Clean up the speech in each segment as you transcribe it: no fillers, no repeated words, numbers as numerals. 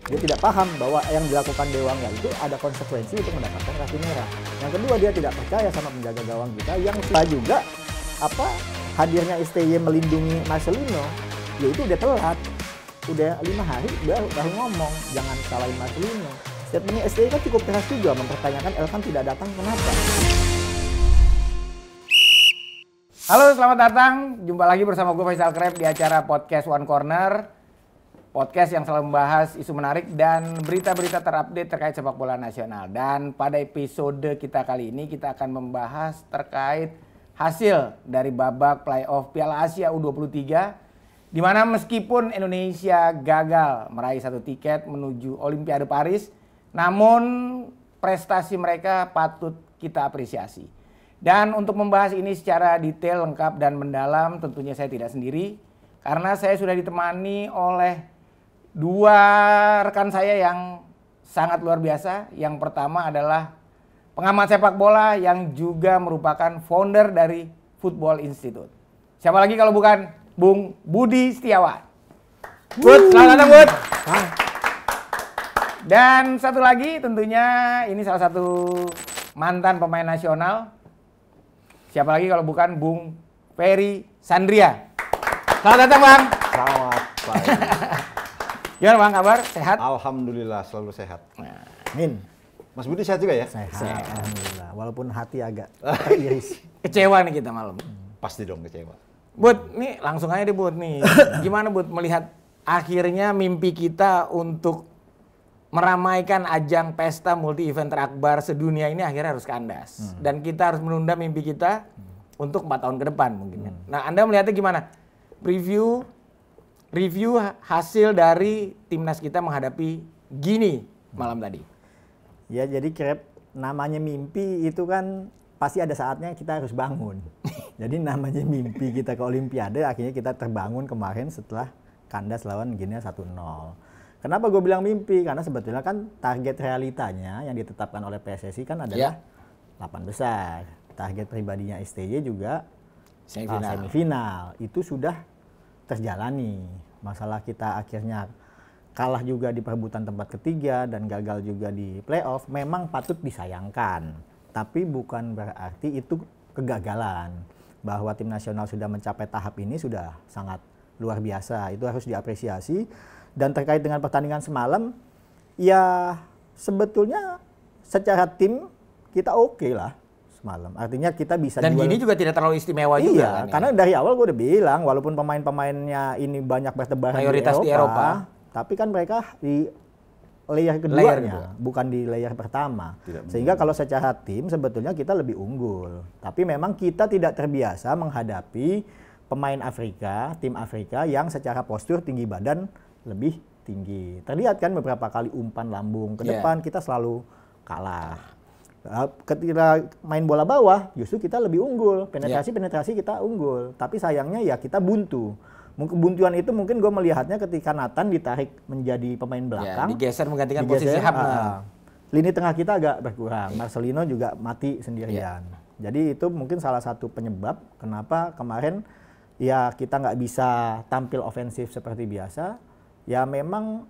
Dia tidak paham bahwa yang dilakukan Dewangga itu ada konsekuensi untuk mendapatkan kartu merah. Yang kedua, dia tidak percaya sama penjaga gawang kita yang juga hadirnya STY melindungi Marcelino, yaitu udah telat. Udah 5 hari baru ngomong, jangan salahin Marcelino. Statementnya STY kan cukup keras juga, mempertanyakan Elkan tidak datang kenapa. Halo, selamat datang. Jumpa lagi bersama gue Faisal Kreb di acara Podcast One Corner. Podcast yang selalu membahas isu menarik dan berita-berita terupdate terkait sepak bola nasional. Dan pada episode kita kali ini kita akan membahas terkait hasil dari babak playoff Piala Asia U23, di mana meskipun Indonesia gagal meraih 1 tiket menuju Olimpiade Paris, namun prestasi mereka patut kita apresiasi. Dan untuk membahas ini secara detail, lengkap dan mendalam, tentunya saya tidak sendiri, karena saya sudah ditemani oleh 2 rekan saya yang sangat luar biasa. Yang pertama adalah pengamat sepak bola yang juga merupakan founder dari Football Institute. Siapa lagi kalau bukan Bung Budi Setiawan. Bud, selamat datang Bud. Dan satu lagi tentunya ini salah satu mantan pemain nasional. Siapa lagi kalau bukan Bung Ferry Sandria. Selamat datang Bang. Selamat pagi. Gimana Bang, kabar? Sehat? Alhamdulillah selalu sehat. Min. Mas Budi sehat juga ya? Sehat. Alhamdulillah. Walaupun hati agak iris. Kecewa nih kita malam. Pasti dong kecewa. Bud, nih langsung aja deh Bud nih. Gimana Bud melihat akhirnya mimpi kita untuk meramaikan ajang pesta multi event terakbar sedunia ini akhirnya harus kandas. Dan kita harus menunda mimpi kita untuk 4 tahun ke depan mungkin. Nah, Anda melihatnya gimana? Review hasil dari timnas kita menghadapi Gini malam tadi. Ya, jadi Kreb, namanya mimpi itu kan pasti ada saatnya kita harus bangun. Jadi namanya mimpi kita ke Olimpiade, akhirnya kita terbangun kemarin setelah kandas lawan Guinea 1-0. Kenapa gue bilang mimpi? Karena sebetulnya kan target realitanya yang ditetapkan oleh PSSI kan adalah 8 besar. Target pribadinya STY juga semifinal. Itu sudah terjalani. Masalah kita akhirnya kalah juga di perebutan tempat ketiga dan gagal juga di playoff memang patut disayangkan. Tapi bukan berarti itu kegagalan. Bahwa tim nasional sudah mencapai tahap ini sudah sangat luar biasa. Itu harus diapresiasi. Dan terkait dengan pertandingan semalam, ya sebetulnya secara tim kita oke lah semalam. Artinya kita bisa dan Gini juga tidak terlalu istimewa juga kan. Karena dari awal gue udah bilang walaupun pemain-pemainnya ini banyak bertebaran mayoritas di Eropa, tapi kan mereka di layer keduanya, bukan di layer pertama. Sehingga kalau secara tim sebetulnya kita lebih unggul. Tapi memang kita tidak terbiasa menghadapi pemain Afrika, tim Afrika yang secara postur tinggi badan lebih tinggi. Terlihat kan beberapa kali umpan lambung ke depan kita selalu kalah. Ketika main bola bawah justru kita lebih unggul, penetrasi kita unggul, tapi sayangnya ya kita buntu. Kebuntuan itu mungkin gue melihatnya ketika Nathan ditarik menjadi pemain belakang, digeser menggantikan posisi Hamna. Lini tengah kita agak berkurang, Marcelino juga mati sendirian. Jadi itu mungkin salah satu penyebab kenapa kemarin ya kita nggak bisa tampil ofensif seperti biasa. Ya memang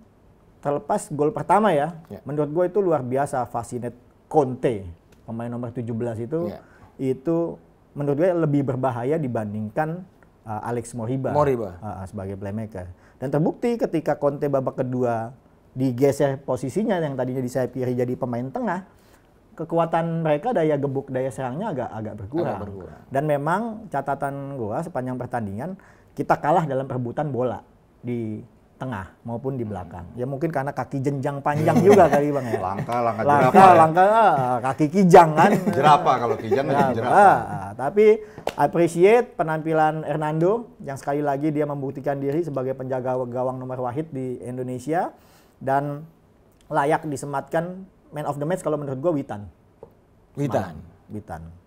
terlepas gol pertama ya, menurut gue itu luar biasa. Fascinet Conte, pemain nomor 17 itu menurut gue lebih berbahaya dibandingkan Alex Moriba. Sebagai playmaker. Dan terbukti ketika Conte babak kedua digeser posisinya yang tadinya di sayap kiri jadi pemain tengah, kekuatan mereka, daya gebuk, daya serangnya agak berkurang. Dan memang catatan gue sepanjang pertandingan kita kalah dalam perebutan bola di tengah maupun di belakang. Ya mungkin karena kaki jenjang panjang juga kali Bang ya. Langkah kaki kijang kan. Jerapah kalau kijang jerapah. Tapi appreciate penampilan Hernando yang sekali lagi dia membuktikan diri sebagai penjaga gawang nomor wahid di Indonesia dan layak disematkan man of the match kalau menurut gua Witan.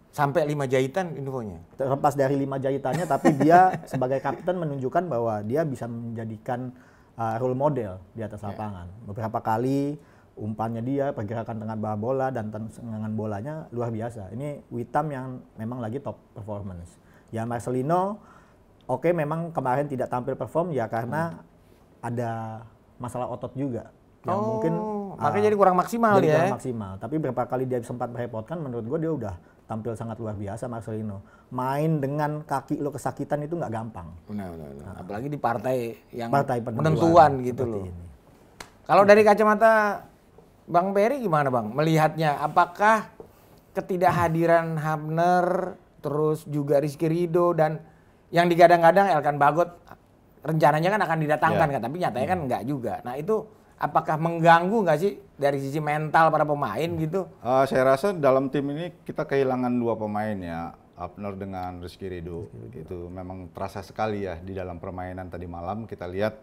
Sampai 5 jahitan infonya. Terlepas dari 5 jahitannya tapi dia sebagai kapten menunjukkan bahwa dia bisa menjadikan role model di atas lapangan. Beberapa kali umpannya dia, pergerakan tengah bawah bola dan tendangan bolanya luar biasa. Ini Witam yang memang lagi top performance. Ya Marcelino, oke memang kemarin tidak tampil perform ya karena ada masalah otot juga. yang mungkin makanya jadi kurang maksimal jadi ya. kurang maksimal. Tapi berapa kali dia sempat merepotkan, menurut gue dia udah tampil sangat luar biasa Marcelino. Main dengan kaki lo kesakitan itu nggak gampang. Benar. Apalagi di partai yang Partai penentuan gitu loh. ini. Kalau dari kacamata Bang Peri gimana Bang melihatnya? Apakah ketidakhadiran Hafner terus juga Rizky Ridho dan yang digadang-gadang Elkan Bagot rencananya kan akan didatangkan kan, tapi nyatanya kan enggak juga. Nah itu apakah mengganggu nggak sih dari sisi mental para pemain gitu? Saya rasa dalam tim ini kita kehilangan 2 pemain ya, Hafner dengan Rizky Ridho. Itu memang terasa sekali ya di dalam permainan tadi malam kita lihat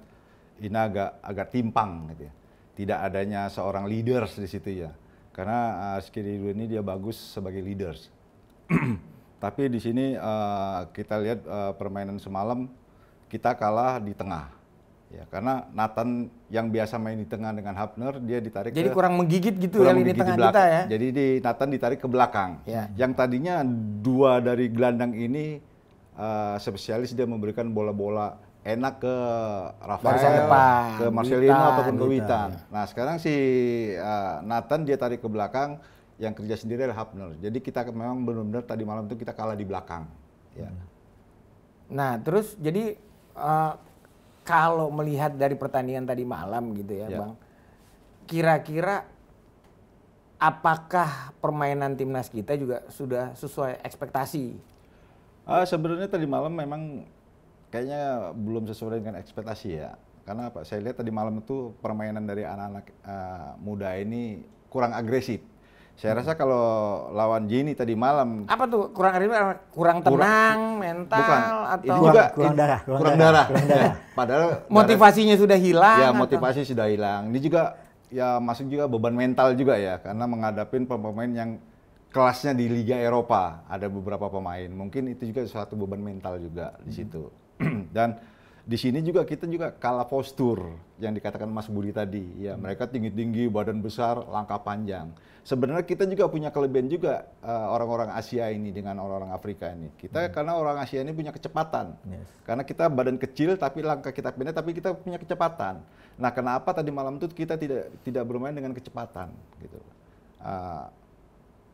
ini agak timpang gitu ya. Tidak adanya seorang leaders di situ ya. Karena Rizky Ridho ini dia bagus sebagai leaders. Tapi di sini kita lihat permainan semalam kita kalah di tengah. Ya, karena Nathan yang biasa main di tengah dengan Hafner dia ditarik Jadi kurang menggigit gitu ya kurang lini menggigit tengah di belakang. kita ya. Jadi Nathan ditarik ke belakang. Ya. Yang tadinya 2 dari gelandang ini spesialis dia memberikan bola-bola enak ke Barisan Rafael, depan, ke Marcelino Witan, ataupun ke Witan. Witan. Nah sekarang si Nathan dia tarik ke belakang, yang kerja sendiri adalah Hafner. Jadi kita memang benar-benar tadi malam itu kita kalah di belakang. Ya. Nah terus jadi kalau melihat dari pertandingan tadi malam gitu ya, Bang, kira-kira apakah permainan timnas kita juga sudah sesuai ekspektasi? Sebenarnya tadi malam memang kayaknya belum sesuai dengan ekspektasi ya. Karena apa? Saya lihat tadi malam itu permainan dari anak-anak muda ini kurang agresif. Saya rasa kalau lawan Gini tadi malam Apa tuh kurang tenang, mental bukan. atau Ini juga kurang darah. Ya, padahal motivasinya sudah hilang? ya atau? motivasi sudah hilang. Ini juga ya masuk juga beban mental juga ya karena menghadapin pemain yang kelasnya di Liga Eropa. Ada beberapa pemain. Mungkin itu juga suatu beban mental juga di situ. Dan di sini juga kita juga kalah postur yang dikatakan Mas Budi tadi. Ya, mereka tinggi-tinggi, badan besar, langkah panjang. Sebenarnya kita juga punya kelebihan juga orang-orang Asia ini dengan orang-orang Afrika ini. Kita karena orang Asia ini punya kecepatan. Karena kita badan kecil tapi langkah kita pendek tapi kita punya kecepatan. Nah, kenapa tadi malam itu kita tidak bermain dengan kecepatan gitu.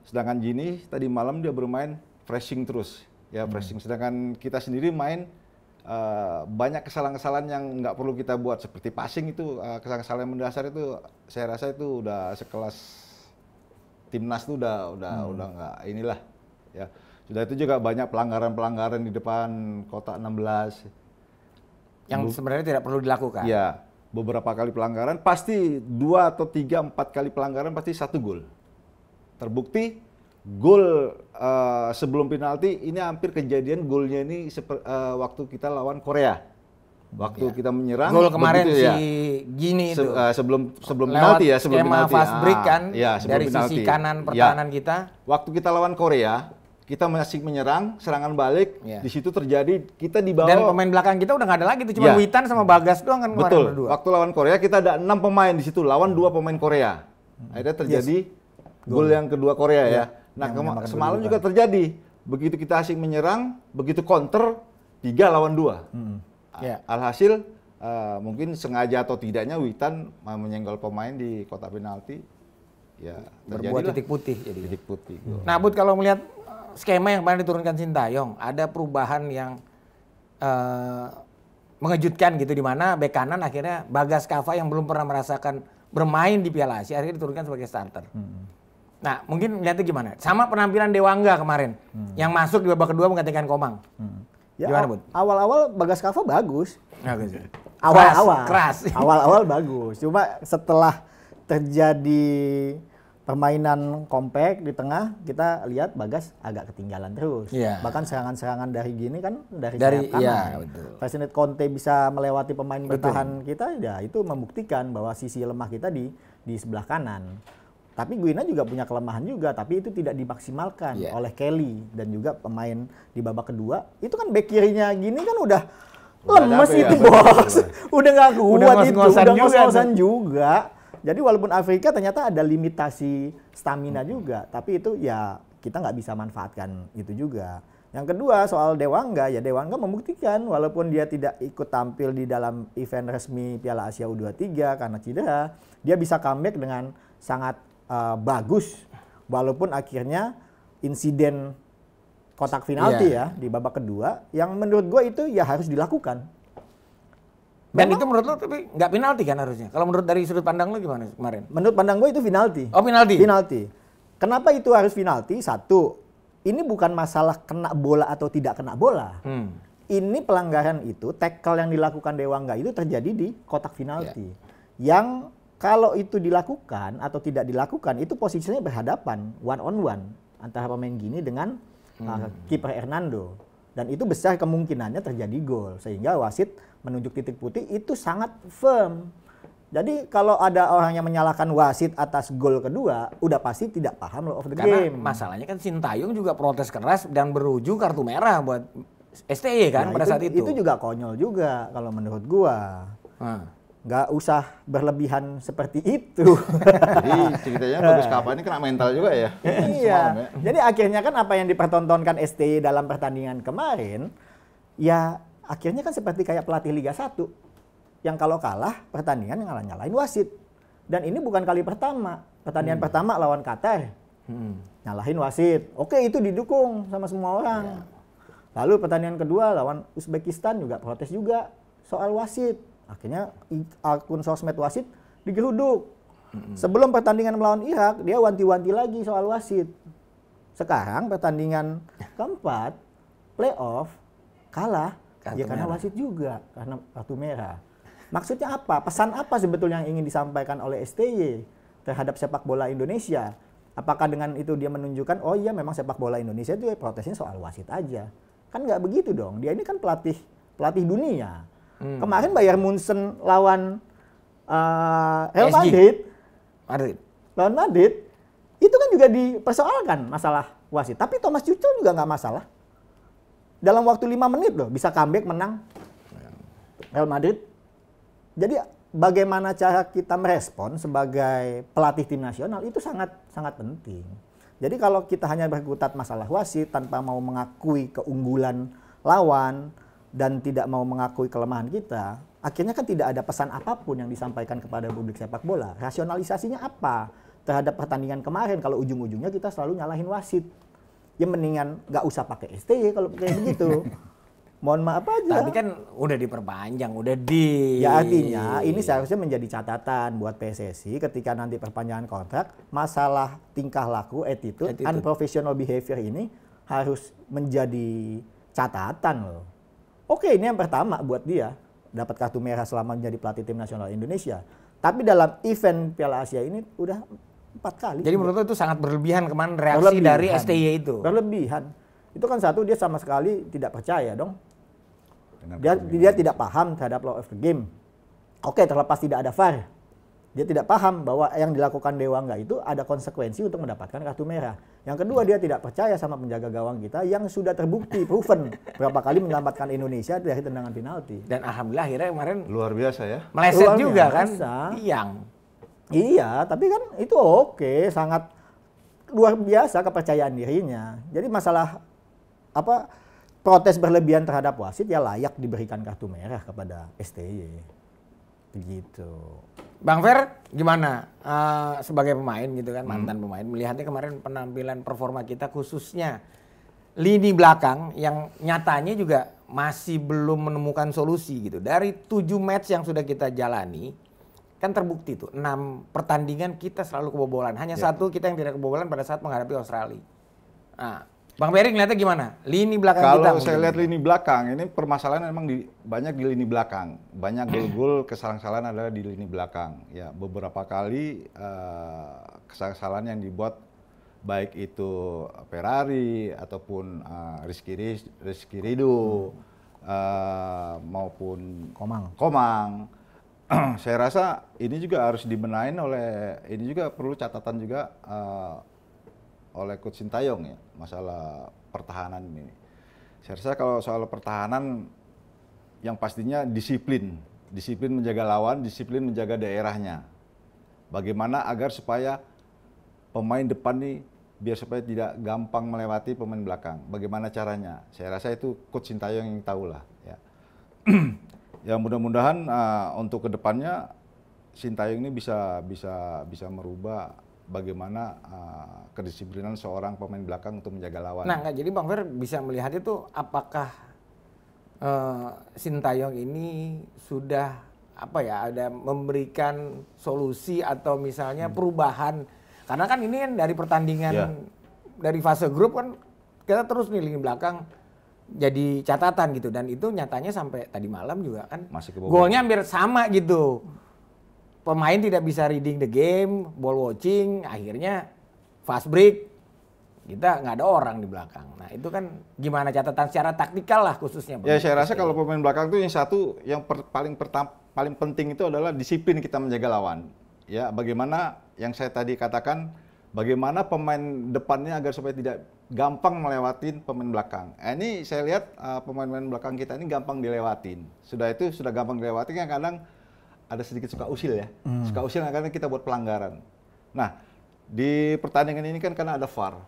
Sedangkan Gini tadi malam dia bermain pressing terus. Ya, pressing. Sedangkan kita sendiri main banyak kesalahan-kesalahan yang nggak perlu kita buat seperti passing itu kesalahan-kesalahan yang mendasar itu saya rasa itu udah sekelas timnas itu udah nggak inilah ya. Sudah itu juga banyak pelanggaran-pelanggaran di depan kotak 16 yang sebenarnya tidak perlu dilakukan. ya. Beberapa kali pelanggaran pasti 2 atau 3, 4 kali pelanggaran pasti 1 gol. Terbukti gol sebelum penalti ini hampir kejadian golnya ini waktu kita lawan Korea. Waktu kita menyerang Gol kemarin begitu, si ya. Gini itu sebelum lewat penalti ya, sebelum skema penalti. fast break kan Ya, sebelum dari penalti. sisi kanan pertahanan kita. Waktu kita lawan Korea, kita masih menyerang, serangan balik, Ya. di situ terjadi kita di bawah. Dan pemain belakang kita udah nggak ada lagi, itu cuma Ya. Witan sama Bagas doang kan kemarin Betul. berdua. Waktu lawan Korea kita ada 6 pemain di situ, lawan 2 pemain Korea. Akhirnya terjadi gol yang kedua Korea ya. Nah, semalam juga terjadi. Begitu kita asik menyerang, begitu counter 3 lawan 2. Ya. Alhasil mungkin sengaja atau tidaknya Witan menyenggol pemain di kotak penalti. Ya, Berbuat terjadilah titik putih jadi. titik putih. Nah, Bud, kalau melihat skema yang kemarin diturunkan Sintayong, ada perubahan yang mengejutkan gitu di mana bek kanan akhirnya Bagas Kava yang belum pernah merasakan bermain di Piala Asia akhirnya diturunkan sebagai starter. Nah, mungkin lihatnya gimana? Sama penampilan Dewangga kemarin yang masuk di babak kedua menggantikan Komang. Ya, Gimana, Bud? awal-awal Bagas Kava bagus. Bagus. Awal-awal. Keras. Awal-awal bagus. Cuma setelah terjadi permainan kompak di tengah, kita lihat Bagas agak ketinggalan terus. Iya. Bahkan serangan-serangan dari Gini kan dari Dari- sayap kanan. iya, betul. Presiden Conte bisa melewati pemain bertahan kita, ya itu membuktikan bahwa sisi lemah kita di sebelah kanan. Tapi Guina juga punya kelemahan juga, tapi itu tidak dimaksimalkan Iya. oleh Kelly dan juga pemain di babak kedua. Itu kan bek kirinya Gini kan udah Udah lemes capek ya, itu, betul, bos. Udah nggak kuat Udah itu, ngos-ngosan udah juga ngos-ngosan juga. Jadi walaupun Afrika ternyata ada limitasi stamina juga, tapi itu ya kita nggak bisa manfaatkan itu juga. Yang kedua soal Dewangga, ya Dewangga membuktikan walaupun dia tidak ikut tampil di dalam event resmi Piala Asia U23 karena cedera, dia bisa comeback dengan sangat bagus walaupun akhirnya insiden kotak penalti ya di babak kedua yang menurut gue itu ya harus dilakukan. Dan itu menurut lo tapi nggak penalti kan harusnya? Kalau menurut dari sudut pandang lo gimana kemarin? Menurut pandang gue itu penalti. Oh penalti? Penalti. Kenapa itu harus penalti? Satu, ini bukan masalah kena bola atau tidak kena bola. Ini pelanggaran itu, tackle yang dilakukan Dewangga itu terjadi di kotak penalti. Yang kalau itu dilakukan atau tidak dilakukan, itu posisinya berhadapan, one on one. Antara pemain Gini dengan kiper Hernando. Dan itu besar kemungkinannya terjadi gol. Sehingga wasit menunjuk titik putih itu sangat firm. Jadi kalau ada orang yang menyalahkan wasit atas gol kedua, udah pasti tidak paham law of the Karena game. masalahnya kan Sintayong juga protes keras dan berujung kartu merah buat STY kan pada saat itu. Itu juga konyol juga kalau menurut gua. Nggak usah berlebihan seperti itu. Jadi ceritanya Bagus Kapa ini kena mental juga ya. Iya. Jadi akhirnya kan apa yang dipertontonkan STY dalam pertandingan kemarin, ya akhirnya kan seperti kayak pelatih Liga 1. Yang kalau kalah pertandingan yang nyalain wasit. Dan ini bukan kali pertama. Pertandingan pertama lawan Qatar. Nyalahin wasit. Oke, itu didukung sama semua orang. Lalu pertandingan kedua lawan Uzbekistan juga protes juga soal wasit. Akhirnya akun sosmed wasit digeruduk. Sebelum pertandingan melawan Irak, dia wanti-wanti lagi soal wasit. Sekarang pertandingan keempat, playoff, kalah. Ya karena wasit juga, karena kartu merah. Maksudnya apa? Pesan apa sebetulnya yang ingin disampaikan oleh STY terhadap sepak bola Indonesia? Apakah dengan itu dia menunjukkan, oh iya memang sepak bola Indonesia itu ya protesnya soal wasit aja? Kan nggak begitu dong. Dia ini kan pelatih dunia. Kemarin Bayern Munchen lawan Real Madrid. Lawan Madrid. Itu kan juga dipersoalkan masalah wasit. Tapi Thomas Tuchel juga nggak masalah. Dalam waktu 5 menit loh bisa comeback menang Real Madrid. Jadi bagaimana cara kita merespon sebagai pelatih tim nasional itu sangat penting. Jadi kalau kita hanya berkutat masalah wasit tanpa mau mengakui keunggulan lawan dan tidak mau mengakui kelemahan kita, akhirnya kan tidak ada pesan apapun yang disampaikan kepada publik sepak bola. Rasionalisasinya apa terhadap pertandingan kemarin kalau ujung-ujungnya kita selalu nyalahin wasit? Ya mendingan nggak usah pakai STY kalau kayak begitu. Mohon maaf aja. Tapi kan udah diperpanjang, Ya artinya ini seharusnya menjadi catatan buat PSSI ketika nanti perpanjangan kontrak, masalah tingkah laku, attitude, unprofessional behavior ini harus menjadi catatan loh. Oke, ini yang pertama buat dia dapat kartu merah selama menjadi pelatih tim nasional Indonesia. Tapi dalam event Piala Asia ini udah 4 kali. Jadi menurut itu sangat berlebihan kemarin reaksi dari STY itu. Berlebihan. Itu kan satu, dia sama sekali tidak percaya dong. Dia tidak paham terhadap law of the game. Oke, terlepas tidak ada VAR. Dia tidak paham bahwa yang dilakukan Dewangga itu ada konsekuensi untuk mendapatkan kartu merah. Yang kedua, dia tidak percaya sama penjaga gawang kita yang sudah terbukti, proven berapa kali menyelamatkan Indonesia dari tendangan penalti. Dan alhamdulillah akhirnya kemarin luar biasa ya. Meleset juga kan. Tiang. Iya, tapi kan itu oke, sangat luar biasa kepercayaan dirinya. Jadi masalah protes berlebihan terhadap wasit ya layak diberikan kartu merah kepada STY. Begitu. Bang Fer, gimana sebagai pemain gitu kan, mantan pemain, melihatnya kemarin penampilan performa kita khususnya lini belakang yang nyatanya juga masih belum menemukan solusi gitu. Dari 7 match yang sudah kita jalani, kan terbukti tuh 6 pertandingan kita selalu kebobolan. Hanya satu kita yang tidak kebobolan pada saat menghadapi Australia. Nah, Bang Beri ngeliatnya gimana? Lini belakang kita. Kalau saya lihat lini belakang, ini permasalahan memang banyak di lini belakang. Banyak gol-gol kesalahan-kesalahan adalah di lini belakang. Ya, beberapa kali kesalahan yang dibuat baik itu Ferrari ataupun Rizky Ridho maupun Komang. Saya rasa ini juga harus dibenahin ini juga perlu catatan juga oleh Coach Sintayong ya, masalah pertahanan ini. Saya rasa kalau soal pertahanan yang pastinya disiplin menjaga lawan, disiplin menjaga daerahnya. Bagaimana agar supaya pemain depan nih biar supaya tidak gampang melewati pemain belakang. Bagaimana caranya? Saya rasa itu Coach Sintayong yang tahu lah. Ya, ya mudah-mudahan untuk kedepannya Sintayong ini bisa merubah bagaimana kedisiplinan seorang pemain belakang untuk menjaga lawan. Nah, nggak, jadi Bang Fer bisa melihat itu apakah Sintayong ini sudah ada memberikan solusi atau misalnya perubahan, karena kan ini kan dari pertandingan dari fase grup kan kita terus nih lini belakang jadi catatan gitu, dan itu nyatanya sampai tadi malam juga kan Masih kebobolan. golnya hampir sama gitu, pemain tidak bisa reading the game, ball watching, akhirnya fast break, kita nggak ada orang di belakang. Nah itu kan gimana catatan secara taktikal lah khususnya. Ya saya rasa kalau pemain belakang itu yang paling penting itu adalah disiplin kita menjaga lawan. Ya bagaimana yang saya tadi katakan, bagaimana pemain depannya agar supaya tidak gampang melewatin pemain belakang. Ini saya lihat pemain-pemain belakang kita ini gampang dilewatin. Sudah gampang dilewatin, kadang ada sedikit suka usil ya. Suka usil karena kita buat pelanggaran. Nah di pertandingan ini kan karena ada VAR.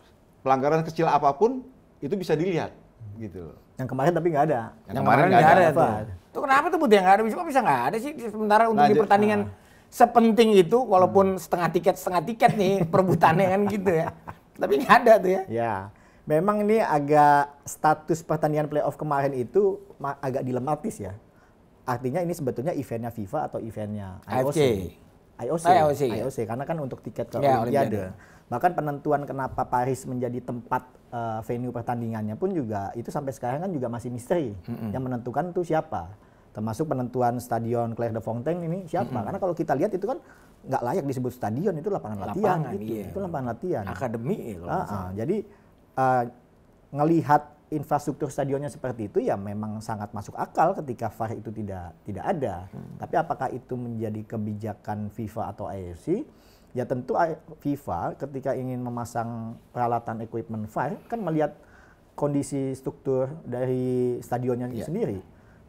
Pelanggaran kecil apapun itu bisa dilihat gitu. Yang kemarin tapi nggak ada. Yang kemarin nggak ada tuh. Itu kenapa tuh Bud yang nggak ada? Kok bisa nggak ada sih? Sementara untuk di pertandingan sepenting itu, walaupun setengah tiket nih perebutannya kan gitu ya. Tapi nggak ada tuh ya. Ya, memang ini agak status pertandingan playoff kemarin itu agak dilematis ya. Artinya ini sebetulnya eventnya FIFA atau eventnya IOC. IOC, karena kan untuk tiket ke Olimpiade. Bahkan penentuan kenapa Paris menjadi tempat venue pertandingannya pun juga itu sampai sekarang kan juga masih misteri. Yang menentukan itu siapa? Termasuk penentuan stadion Claire de Fontaine ini siapa? Karena kalau kita lihat itu kan nggak layak disebut stadion, itu lapangan latihan gitu. Iya. Itu lapangan latihan. Akademi ya. Jadi ngelihat infrastruktur stadionnya seperti itu ya memang sangat masuk akal ketika VAR itu tidak ada. Tapi apakah itu menjadi kebijakan FIFA atau IOC? Ya tentu FIFA ketika ingin memasang peralatan equipment VAR kan melihat kondisi struktur dari stadionnya itu sendiri.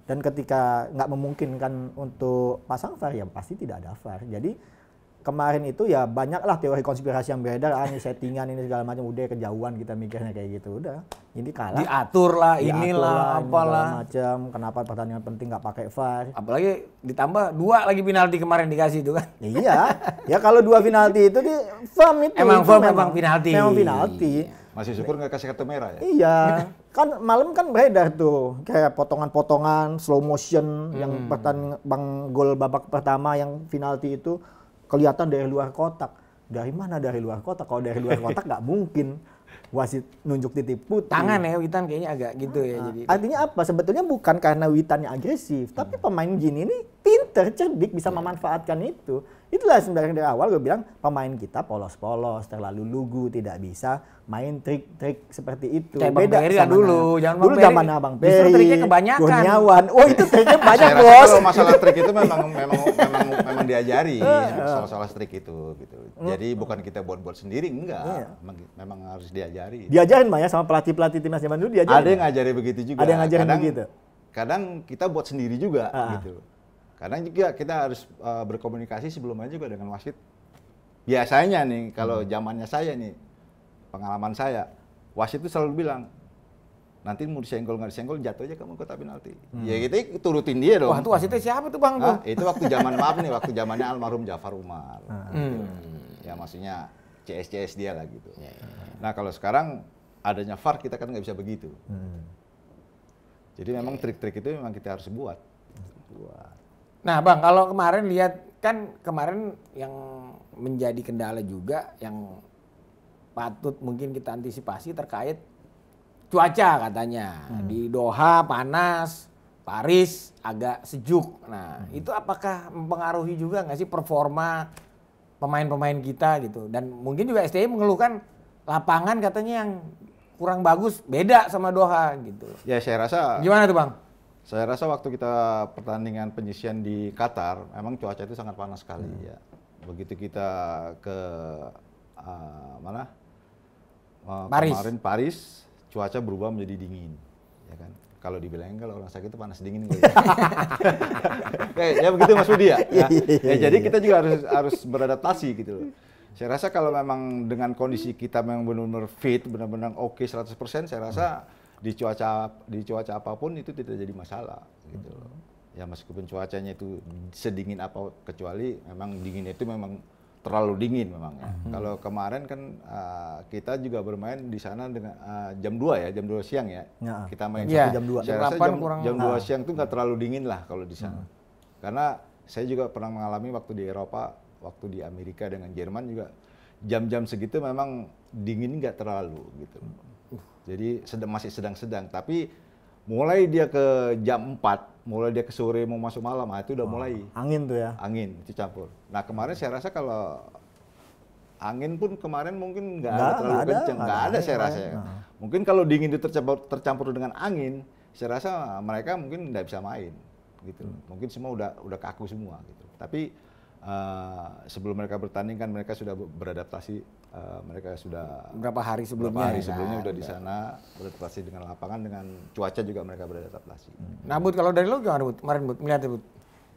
Dan ketika nggak memungkinkan untuk pasang VAR ya pasti tidak ada VAR. Jadi kemarin itu ya banyaklah teori konspirasi yang beredar, ini settingan ini segala macam, udah kejauhan kita mikirnya kayak gitu, udah ini kalah. Diatur lah, inilah, apalah. Macam kenapa pertandingan penting nggak pakai VAR? Apalagi ditambah 2 lagi penalti kemarin dikasih itu kan. Iya, ya kalau 2 penalti itu di firm itu. Emang penalti. Memang penalti. Masih syukur nggak kasih kartu merah ya? Iya, kan malam kan beredar tuh kayak potongan-potongan slow motion yang pertandingan gol babak pertama yang penalti itu kelihatan dari luar kotak. Dari mana dari luar kotak? Kalau dari luar kotak nggak mungkin wasit nunjuk titik putih. Tangan ya Witan kayaknya agak gitu ya. Jadi artinya apa? Sebetulnya bukan karena Witannya agresif, tapi pemain gini nih pinter, cerdik, bisa memanfaatkan itu. Itulah sebenarnya dari awal gue bilang pemain kita polos-polos, terlalu lugu, tidak bisa main trik-trik seperti itu. Kayak beda Bang Peri sama dulu, jangan Bang Peri. zaman Bang Peri. Justru triknya kebanyakan. Kurniawan. Oh itu triknya banyak Saya rasa bos. kalau masalah trik itu memang diajari soal trik itu gitu. Jadi bukan kita buat-buat sendiri, enggak. Memang harus diajari. Diajarin Maya sama pelatih-pelatih timnas zaman dulu diajarin. Ada yang ngajari begitu juga. Ada yang ngajarin begitu. Kadang kita buat sendiri juga gitu. Kadang juga kita harus berkomunikasi sebelumnya juga dengan wasit. Biasanya nih kalau zamannya saya nih, pengalaman saya, wasit itu selalu bilang, nanti mau disenggol nggak disenggol jatuh aja kamu kotak penalti. Ya gitu turutin dia dong. Wah itu wasitnya siapa tuh Bang? Itu waktu zaman waktu zamannya almarhum Jafar Umar. Gitu. Ya maksudnya CS dia lah gitu. Nah kalau sekarang adanya VAR kita kan nggak bisa begitu. Jadi memang trik-trik itu memang kita harus buat. Nah Bang, kalau kemarin lihat kan kemarin yang menjadi kendala juga yang patut mungkin kita antisipasi terkait cuaca katanya. Di Doha panas, Paris agak sejuk. Nah itu apakah mempengaruhi juga nggak sih performa pemain-pemain kita gitu? Dan mungkin juga STI mengeluhkan lapangan katanya yang kurang bagus, beda sama Doha gitu. Ya saya rasa. Gimana tuh Bang? Saya rasa waktu kita pertandingan penyisian di Qatar, memang cuaca itu sangat panas sekali ya. Begitu kita ke Paris. Kemarin Paris, cuaca berubah menjadi dingin, ya kan? Kalau dibilangin kalau orang sakit itu panas dingin gitu. Ya begitu Mas Budi ya. Ya jadi kita juga harus beradaptasi gitu loh. Saya rasa kalau memang dengan kondisi kita memang benar-benar fit, benar-benar oke 100%, saya rasa di cuaca apapun itu tidak jadi masalah gitu loh. Ya meskipun cuacanya itu sedingin apa, kecuali memang dingin itu memang terlalu dingin memang ya. Kalau kemarin kan kita juga bermain di sana dengan jam 2 ya, jam 2 siang ya. Kita main jam 2. Saya rasa jam 2 siang itu nggak terlalu dingin lah kalau di sana. Karena saya juga pernah mengalami waktu di Eropa, waktu di Amerika dengan Jerman juga jam-jam segitu memang dingin nggak terlalu gitu. Jadi masih sedang-sedang, tapi mulai dia ke jam 4, mulai dia ke sore mau masuk malam, itu udah mulai. Angin tuh ya? Angin, itu campur. Nah kemarin saya rasa kalau angin pun kemarin mungkin nggak ada terlalu kenceng, nggak ada saya rasa. Mungkin kalau dingin itu tercampur dengan angin, saya rasa mereka mungkin nggak bisa main, gitu. Mungkin semua udah kaku semua, gitu. Tapi sebelum mereka bertanding kan mereka sudah beradaptasi. Mereka sudah berapa hari sebelumnya udah di sana beradaptasi dengan lapangan, dengan cuaca juga mereka beradaptasi. Nah, Bud, kalau dari lo gimana, Bud? Kemarin, Bud, melihat Bud,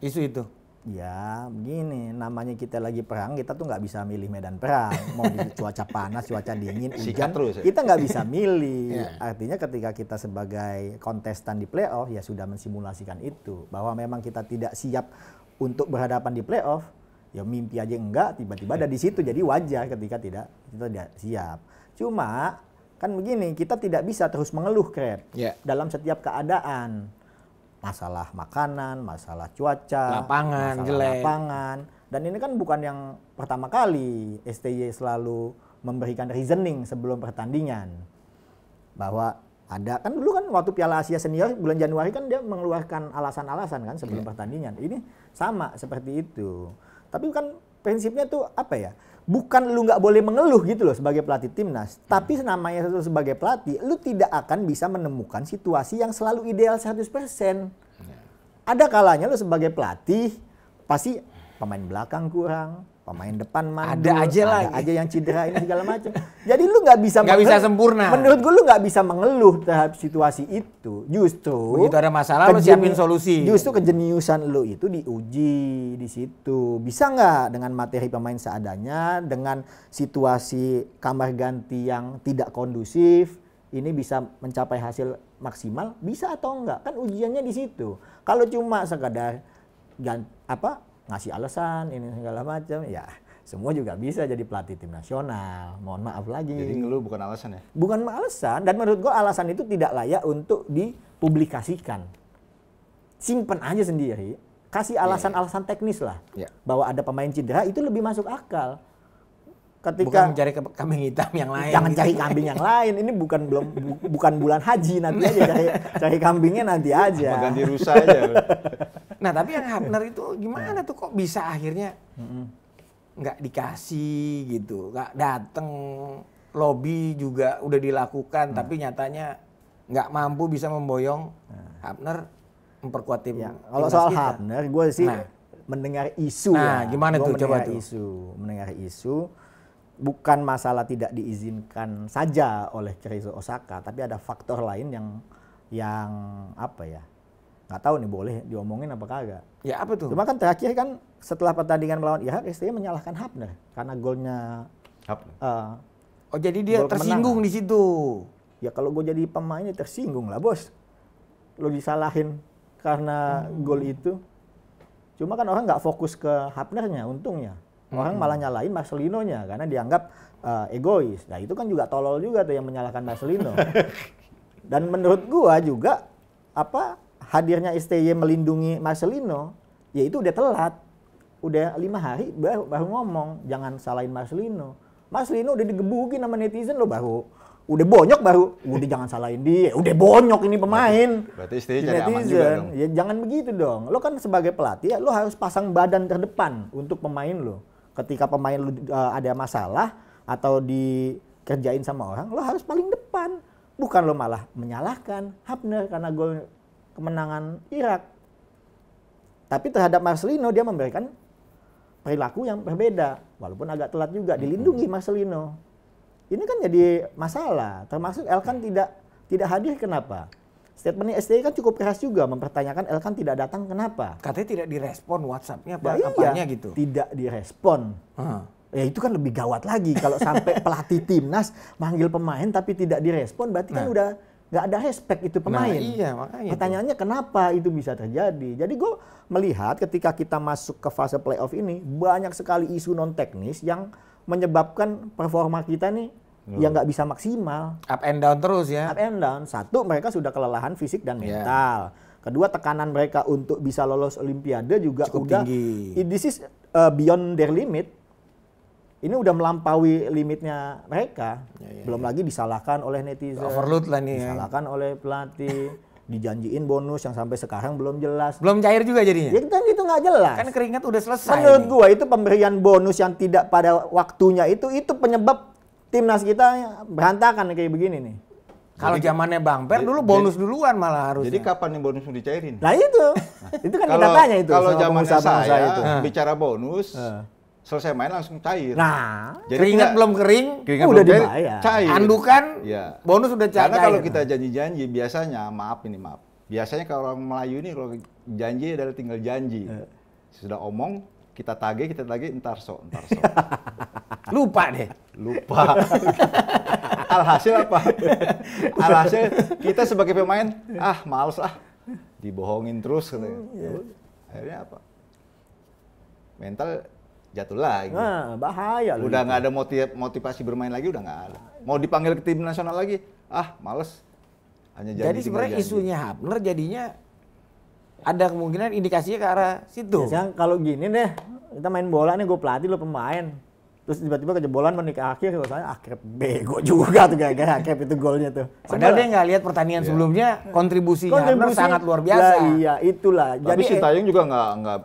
isu itu? Ya, begini, namanya kita lagi perang, kita tuh nggak bisa milih medan perang. Mau di cuaca panas, cuaca dingin, hujan, kita nggak bisa milih. Artinya ketika kita sebagai kontestan di playoff, ya sudah mensimulasikan itu. Bahwa memang kita tidak siap untuk berhadapan di playoff, ya mimpi aja enggak, tiba-tiba ada di situ, jadi wajar ketika kita tidak siap. Cuma kan begini, kita tidak bisa terus mengeluh, Krep, dalam setiap keadaan. Masalah makanan, masalah cuaca, lapangan masalah jelek, lapangan. Dan ini kan bukan yang pertama kali STY selalu memberikan reasoning sebelum pertandingan. Bahwa ada, kan dulu kan waktu Piala Asia Senior bulan Januari kan dia mengeluarkan alasan-alasan kan sebelum pertandingan. Ini sama seperti itu. Tapi kan prinsipnya tuh apa ya? Bukan lu nggak boleh mengeluh gitu loh sebagai pelatih timnas. Tapi namanya sebagai pelatih, lu tidak akan bisa menemukan situasi yang selalu ideal 100%. Ada kalanya lu sebagai pelatih, pasti pemain belakang kurang, pemain depan mandul, ada aja yang cedera ini segala macam. Jadi lu nggak bisa sempurna. Menurut gue lu nggak bisa mengeluh terhadap situasi itu. Justru begitu ada masalah lu siapin solusi. Justru kejeniusan lu itu diuji di situ. Bisa nggak dengan materi pemain seadanya, dengan situasi kamar ganti yang tidak kondusif, ini bisa mencapai hasil maksimal? Bisa atau enggak? Kan ujiannya di situ. Kalau cuma sekadar ngasih alasan ini segala macam, ya semua juga bisa jadi pelatih tim nasional. Mohon maaf lagi. Jadi ngeluh bukan alasan ya? Bukan alasan, dan menurut gua alasan itu tidak layak untuk dipublikasikan. Simpen aja sendiri, kasih alasan-alasan teknis lah. Bahwa ada pemain cedera itu lebih masuk akal. Bukan mencari kambing hitam yang lain. Jangan cari kambing yang lain. Ini bukan bulan haji, nanti aja cari kambingnya nanti aja. Ganti rusa aja. Nah, tapi yang Hapner itu gimana tuh, kok bisa akhirnya nggak dikasih gitu, nggak dateng, lobby juga udah dilakukan, tapi nyatanya nggak mampu bisa memboyong Hapner memperkuat tim. Kalau soal Hapner, gue sih mendengar isu. Gimana tuh, coba tuh? Mendengar isu. Bukan masalah tidak diizinkan saja oleh Keiichi Osaka, tapi ada faktor lain yang apa ya? Nggak tahu nih boleh diomongin apa kagak. Ya apa tuh? Cuma kan terakhir kan setelah pertandingan melawan Irak, STY menyalahkan Hapner karena golnya Hapner. Oh jadi dia tersinggung di situ. Ya kalau gue jadi pemainnya tersinggung lah bos. Lo disalahin karena gol itu. Cuma kan orang nggak fokus ke Hapnernya, untungnya. Orang malah nyalain Marcelino-nya karena dianggap egois. Nah itu kan juga tolol juga tuh yang menyalahkan Marcelino. Dan menurut gua juga hadirnya STY melindungi Marcelino, ya itu udah telat. Udah 5 hari baru ngomong jangan salahin Marcelino. Marcelino udah digebukin sama netizen lo udah bonyok udah jangan salahin dia. Udah bonyok ini pemain. Berarti STY cari aman juga dong. Ya jangan begitu dong. Lo kan sebagai pelatih lo harus pasang badan terdepan untuk pemain lo. Ketika pemain lu ada masalah atau dikerjain sama orang, lo harus paling depan. Bukan lo malah menyalahkan Hapner karena gol kemenangan Irak. Tapi terhadap Marcelino dia memberikan perilaku yang berbeda. Walaupun agak telat juga, dilindungi Marcelino. Ini kan jadi masalah. Termasuk Elkan tidak hadir kenapa? Statementnya STY kan cukup keras juga mempertanyakan Elkan tidak datang kenapa? Katanya tidak direspon WhatsApp-nya apanya gitu. Tidak direspon. Ya itu kan lebih gawat lagi kalau sampai pelatih timnas manggil pemain tapi tidak direspon, berarti kan udah nggak ada respect itu pemain. Iya, makanya Pertanyaannya kenapa itu bisa terjadi? Jadi gue melihat ketika kita masuk ke fase playoff ini banyak sekali isu non teknis yang menyebabkan performa kita nih yang nggak bisa maksimal. up and down terus ya. Up and down. Satu, mereka sudah kelelahan fisik dan mental. Kedua, tekanan mereka untuk bisa lolos Olimpiade juga Cukup udah tinggi. This is beyond their limit. Ini udah melampaui limitnya mereka. Belum lagi disalahkan oleh netizen. Overload lah nih ya. Disalahkan oleh pelatih. Dijanjiin bonus yang sampai sekarang belum jelas. Belum cair juga jadinya. Ya kan itu nggak jelas. Kan keringat udah selesai. Menurut nih. gua itu pemberian bonus yang tidak pada waktunya itu penyebab timnas kita berantakan kayak begini nih. Kalau zamannya Bang Per dulu bonus duluan malah harusnya. Jadi kapan nih bonus mau dicairin? Nah itu kan kita tanya itu. Kalau sama zamannya pengusaha-pengusaha saya itu. bicara bonus, selesai main langsung cair. Nah, Jadi keringat kita- belum kering, keringat udah belum dibayar. cair. andukan, Iya. bonus udah cair. Karena kalau kita janji-janji biasanya, maaf. Biasanya kalau orang Melayu ini kalau janji adalah tinggal janji. Sudah omong, kita tagih, entar sok. lupa deh. Lupa. Alhasil apa? Alhasil kita sebagai pemain, males ah. Dibohongin terus katanya. Akhirnya apa? Mental jatuh lagi. Nah, bahaya loh. Udah itu. nggak ada motivasi bermain lagi, udah nggak ada. Mau dipanggil ke tim nasional lagi, males. Hanya Jadi sebenarnya isunya Hapner jadinya ada kemungkinan indikasinya ke arah situ. Biasanya kalau gini deh, kita main bola nih, gue pelatih, lo pemain. Terus tiba-tiba kejebolan menit ke akhir, soalnya akhir bego juga tuh gara-gara akhir itu golnya tuh. Padahal dia nggak lihat pertandingan sebelumnya, kontribusinya Hapner sangat luar biasa. Lah, iya, itulah. Tapi Jadi Sintayong juga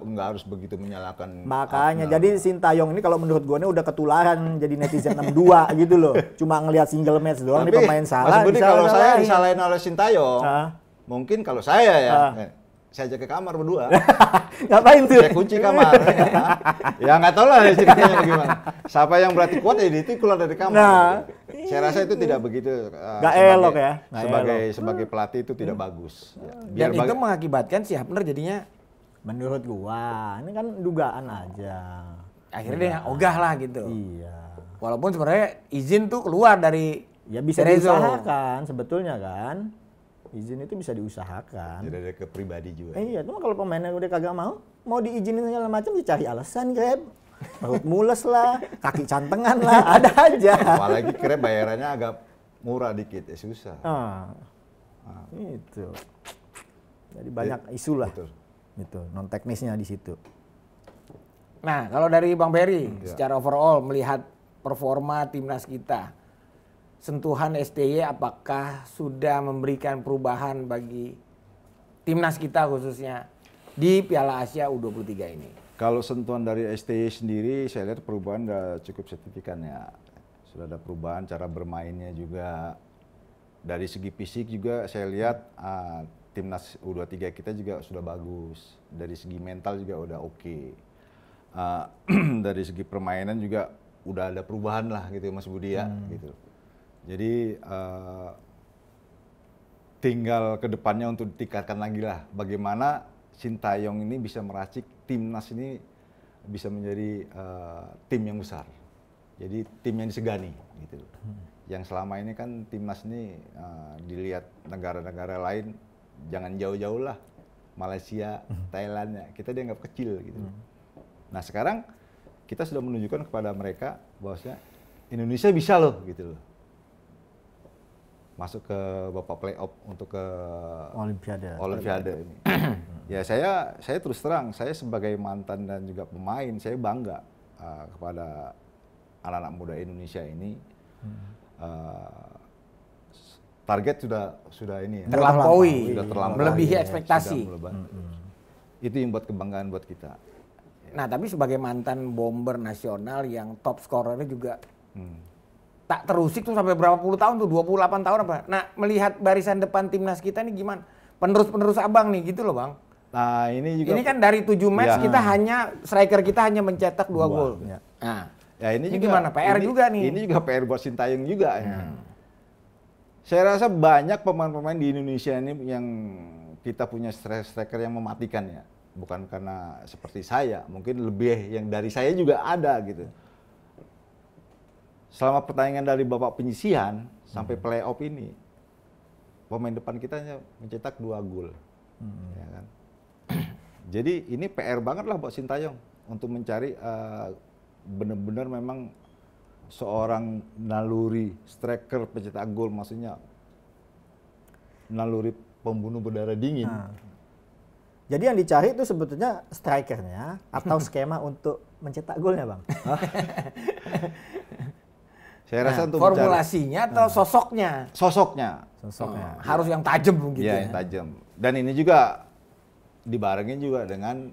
nggak harus begitu menyalahkan. makanya, Hapner. jadi Sintayong ini kalau menurut gue ini udah ketularan jadi netizen 62 gitu loh. Cuma ngelihat single match doang, Tapi nih pemain salah. Mas Budi, kalau saya disalahin oleh Sintayong, mungkin kalau saya ya, saya ajak ke kamar berdua. Ngapain tuh? Saya kunci kamar. Ya nggak tahu lah ceritanya bagaimana. Siapa yang berarti kuat ya itu keluar dari kamar. Nah. Saya rasa itu tidak begitu. Nggak elok ya. Nggak Sebagai pelatih itu tidak bagus. Ya, Dan itu mengakibatkan si Hapner jadinya Menurut gua, ini kan dugaan aja. akhirnya dia nggak ogah lah gitu. Iya. Walaupun sebenarnya izin tuh keluar dari Ya bisa Cerezo. diusahakan sebetulnya kan. Izin itu bisa diusahakan. tidak ada ke pribadi juga. Iya, cuma kalau pemainnya udah kagak mau diizinin segala macam, dicari alasan, Grab. Perut mules lah, kaki cantengan lah, ada aja. Apalagi kira bayarannya agak murah dikit, susah. Itu. Jadi banyak isu lah. Betul. Itu non teknisnya di situ. Nah, kalau dari Bang Peri, secara overall melihat performa timnas kita, sentuhan STY apakah sudah memberikan perubahan bagi timnas kita khususnya di Piala Asia U23 ini? Kalau sentuhan dari STY sendiri, saya lihat perubahan udah cukup signifikan ya. Sudah ada perubahan cara bermainnya juga. Dari segi fisik juga saya lihat timnas U23 kita juga sudah bagus. Dari segi mental juga udah oke. Dari segi permainan juga udah ada perubahan lah gitu Mas Budi ya. Gitu. Jadi tinggal ke depannya untuk ditingkatkan lagi lah. Bagaimana Sintayong ini bisa meracik timnas ini bisa menjadi tim yang besar. Jadi tim yang disegani gitu. Yang selama ini kan timnas ini dilihat negara-negara lain jangan jauh-jauh lah. Malaysia, Thailand ya, kita dianggap kecil gitu. Nah, sekarang kita sudah menunjukkan kepada mereka bahwasanya Indonesia bisa loh gitu loh. Masuk ke babak playoff untuk ke Olimpiade ini. Ya saya terus terang, saya sebagai mantan dan juga pemain, saya bangga kepada anak-anak muda Indonesia ini. Target sudah ini ya. Terlampaui, Sudah terlampaui, melebihi ya, ekspektasi. sudah itu yang buat kebanggaan buat kita. Nah, tapi sebagai mantan bomber nasional yang top scorernya juga tak terusik tuh sampai berapa puluh tahun tuh, 28 tahun apa. Nah, melihat barisan depan timnas kita ini gimana? Penerus-penerus abang nih gitu loh Bang. Nah ini juga. Ini kan dari 7 match Ya. kita striker kita hanya mencetak 2 gol. Ya. Nah, Ya ini juga, gimana? PR juga nih. Ini juga PR buat Sintayong juga. Ya. Saya rasa banyak pemain-pemain di Indonesia ini yang kita punya striker yang mematikan ya. Bukan karena seperti saya, mungkin lebih yang dari saya juga ada gitu. selama pertandingan dari babak penyisihan sampai playoff ini, pemain depan kita hanya mencetak 2 gol. Ya kan? Jadi ini PR banget lah buat Sintayong untuk mencari benar-benar memang seorang naluri striker pencetak gol, maksudnya naluri pembunuh berdarah dingin. Jadi yang dicari itu sebetulnya strikernya atau skema untuk mencetak golnya, Bang? Saya rasa untuk formulasinya atau sosoknya? Sosoknya. Harus yang tajam gitu Ya, yang tajam. Dan ini juga dibarengin juga dengan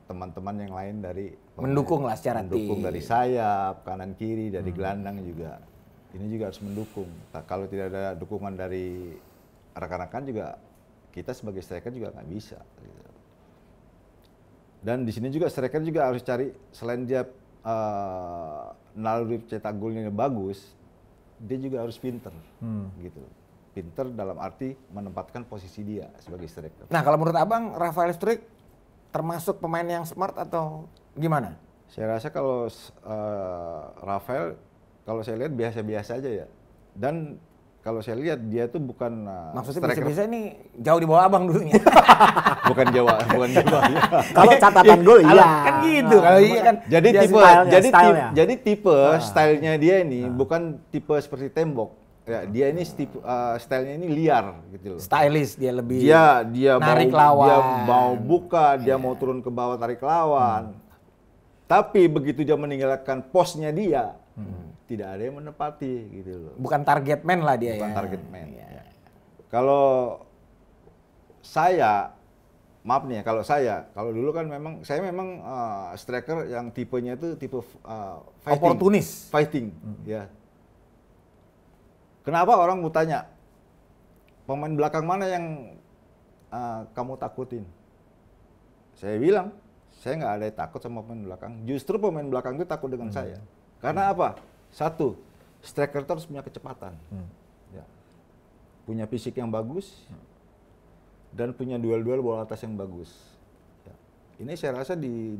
teman-teman yang lain dari mendukung lah secara mendukung tim. dari sayap, kanan kiri, dari gelandang juga. Ini juga harus mendukung. Kalau tidak ada dukungan dari rekan-rekan juga, kita sebagai striker juga nggak bisa. Gitu. Dan di sini juga striker juga harus cari, selain dia naluri cetak golnya bagus, dia juga harus pinter, gitu. Pinter dalam arti menempatkan posisi dia sebagai striker. Nah, kalau menurut Abang, Rafael Struijk termasuk pemain yang smart atau gimana? Saya rasa kalau Rafael, kalau saya lihat biasa-biasa aja ya. Dan kalau saya lihat dia tuh bukan maksudnya biasa-biasa ini jauh di bawah Abang dulunya. bukan Jawa. Ya. Kalau catatan gol iya. Kan gitu. Kalau iya kan. Jadi tipe stylenya dia ini bukan tipe seperti Tembok. Ya, dia ini stylenya ini liar gitu loh. Stylish, dia lebih dia narik mau, lawan. Dia mau buka, dia mau turun ke bawah tarik lawan. Tapi begitu dia meninggalkan posnya dia, tidak ada yang menepati gitu loh. Bukan target man lah dia. Bukan ya. target man. Ya. Kalau saya, maaf nih ya, kalau dulu kan saya memang striker yang tipenya itu tipe oportunis. Fighting, ya. Kenapa orang mau tanya, pemain belakang mana yang kamu takutin? Saya bilang, saya nggak ada yang takut sama pemain belakang. Justru pemain belakang itu takut dengan saya. Karena apa? Satu, striker itu harus punya kecepatan. Ya. Punya fisik yang bagus, dan punya duel-duel bola atas yang bagus. Ya. Ini saya rasa di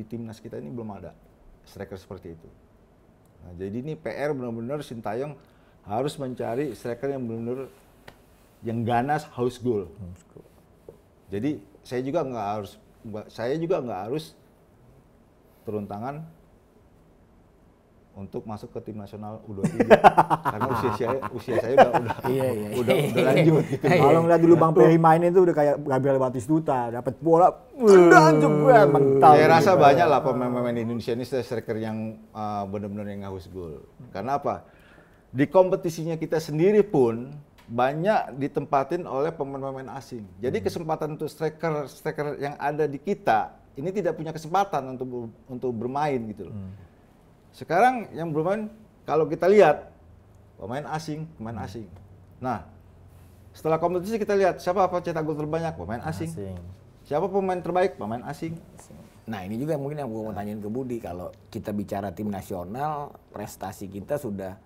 timnas kita ini belum ada striker seperti itu. Nah, jadi ini PR benar-benar Sintayong harus mencari striker yang benar-benar yang ganas, haus gol. Jadi saya juga nggak harus turun tangan untuk masuk ke tim nasional U23 karena usia saya udah lanjut gitu. Kalau ngeliat dulu Bang Peri main itu udah kayak Gabriel Batistuta, dapat bola tendang jebret mental. Saya rasa banyak lah pemain-pemain Indonesia ini striker yang benar-benar yang haus gol. Karena apa? Di kompetisinya kita sendiri pun banyak ditempatin oleh pemain-pemain asing. Jadi kesempatan untuk striker yang ada di kita ini tidak punya kesempatan untuk bermain gitu loh. Sekarang yang bermain kalau kita lihat pemain asing. Nah, setelah kompetisi kita lihat siapa cetak gol terbanyak, pemain asing. Siapa pemain terbaik, pemain asing. Nah, ini juga mungkin yang gue mau tanyain ke Budi, kalau kita bicara tim nasional, prestasi kita sudah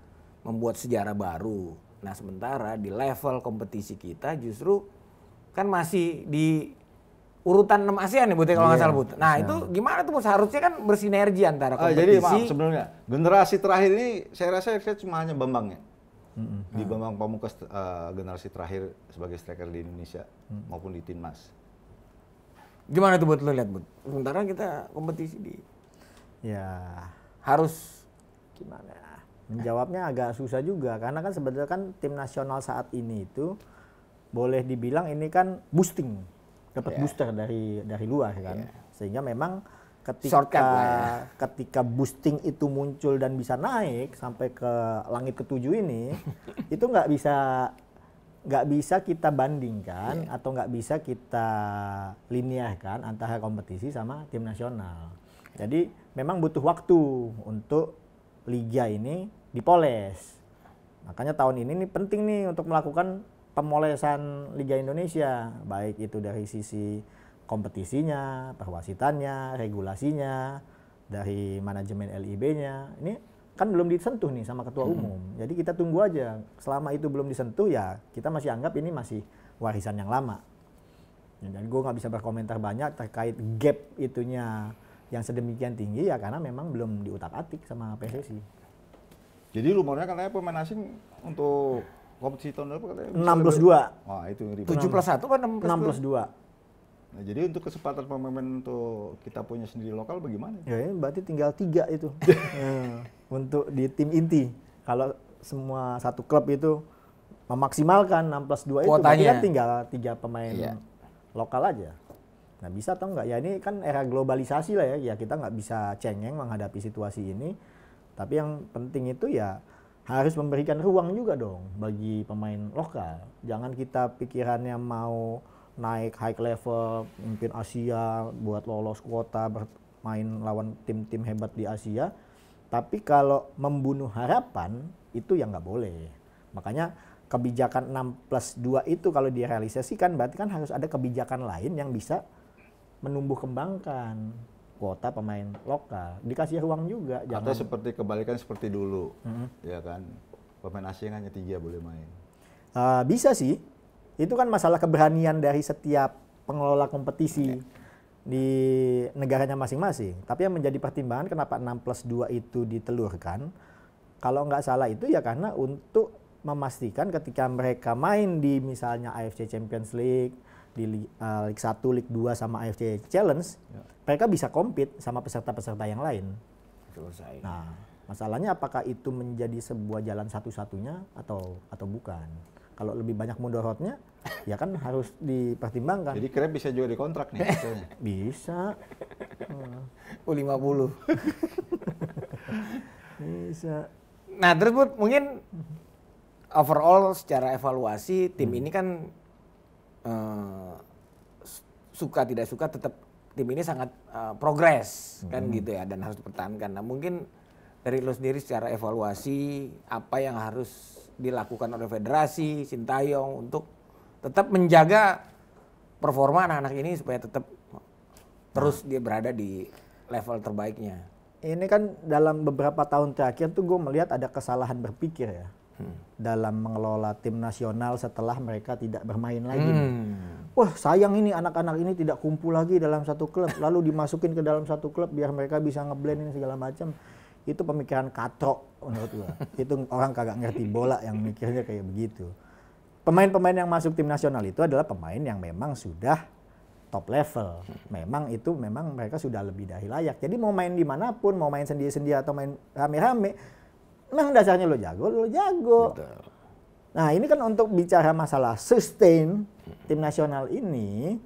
membuat sejarah baru. Nah, sementara di level kompetisi kita justru kan masih di urutan 6 ASEAN nih, Bud, kalau nggak salah, Bud. Nah, itu gimana tuh, seharusnya kan bersinergi antara kompetisi. Jadi maaf sebenarnya, generasi terakhir ini saya rasa cuma hanya Bambang ya. Di Bambang Pamungkas generasi terakhir sebagai striker di Indonesia maupun di timnas. Gimana tuh, Bud, lo lihat, Bud? Sementara kita kompetisi di... Ya, harus gimana? Menjawabnya agak susah juga karena kan sebetulnya kan tim nasional saat ini itu boleh dibilang ini kan boosting, dapat booster dari luar kan, sehingga memang ketika boosting itu muncul dan bisa naik sampai ke langit ketujuh ini itu nggak bisa kita bandingkan atau nggak bisa kita linearkan antara kompetisi sama tim nasional. Jadi memang butuh waktu untuk liga ini dipoles. Makanya tahun ini nih penting nih untuk melakukan pemolesan Liga Indonesia, baik itu dari sisi kompetisinya, perwasitannya, regulasinya, dari manajemen LIB-nya. Ini kan belum disentuh nih sama ketua umum. Jadi kita tunggu aja. Selama itu belum disentuh ya kita masih anggap ini masih warisan yang lama. Dan gue nggak bisa berkomentar banyak terkait gap itunya yang sedemikian tinggi ya karena memang belum diutak-atik sama PSSI. Jadi rumornya katanya pemain asing untuk kompetisi tahun depan katanya 6 plus 2. Wah, itu ngeri. 7+1 apa 6 plus 2. Nah, jadi untuk kesempatan pemain untuk kita punya sendiri lokal bagaimana? Ya, ini berarti tinggal 3 itu. Untuk di tim inti. Kalau semua satu klub itu memaksimalkan 6 plus 2 itu, berarti kan tinggal 3 pemain lokal aja. Nah, bisa atau enggak? Ya ini kan era globalisasi lah ya. Ya kita nggak bisa cengeng menghadapi situasi ini. Tapi yang penting itu ya harus memberikan ruang juga dong bagi pemain lokal. Jangan kita pikirannya mau naik high level, mungkin Asia buat lolos kuota bermain lawan tim-tim hebat di Asia. Tapi kalau membunuh harapan itu yang nggak boleh. Makanya kebijakan 6 plus 2 itu kalau direalisasikan berarti kan harus ada kebijakan lain yang bisa menumbuh kembangkan kuota pemain lokal, dikasih ruang juga. Atau seperti kebalikan seperti dulu, ya kan, pemain asing hanya 3 boleh main. Bisa sih, itu kan masalah keberanian dari setiap pengelola kompetisi di negaranya masing-masing. Tapi yang menjadi pertimbangan kenapa 6 plus 2 itu ditelurkan, kalau nggak salah itu ya karena untuk memastikan ketika mereka main di misalnya AFC Champions League, di Liga 1, Liga 2 sama AFC Challenge, mereka bisa compete sama peserta-peserta yang lain. Selesai. Nah, masalahnya apakah itu menjadi sebuah jalan satu-satunya atau bukan? Kalau lebih banyak mudorotnya, ya kan harus dipertimbangkan. Jadi Krep bisa juga dikontrak nih hasilnya. Bisa. U50. Bisa. Nah, terus Bud, mungkin overall secara evaluasi tim ini kan suka tidak suka tetap tim ini sangat progres kan gitu ya, dan harus dipertahankan. Nah, mungkin dari lo sendiri secara evaluasi apa yang harus dilakukan oleh federasi Sintayong untuk tetap menjaga performa anak-anak ini supaya tetap terus dia berada di level terbaiknya. Ini kan dalam beberapa tahun terakhir tuh gue melihat ada kesalahan berpikir ya. Dalam mengelola tim nasional setelah mereka tidak bermain lagi. Wah, sayang ini anak-anak ini tidak kumpul lagi dalam satu klub, lalu dimasukin ke dalam satu klub biar mereka bisa ngeblend ini segala macam. Itu pemikiran katrok menurut gua. Itu orang kagak ngerti bola yang mikirnya kayak begitu. Pemain-pemain yang masuk tim nasional itu adalah pemain yang memang sudah top level. Memang mereka sudah lebih dari layak. Jadi mau main dimanapun, mau main sendiri-sendiri atau main rame-rame, memang dasarnya lo jago. Betul. Nah, ini kan untuk bicara masalah sustain tim nasional ini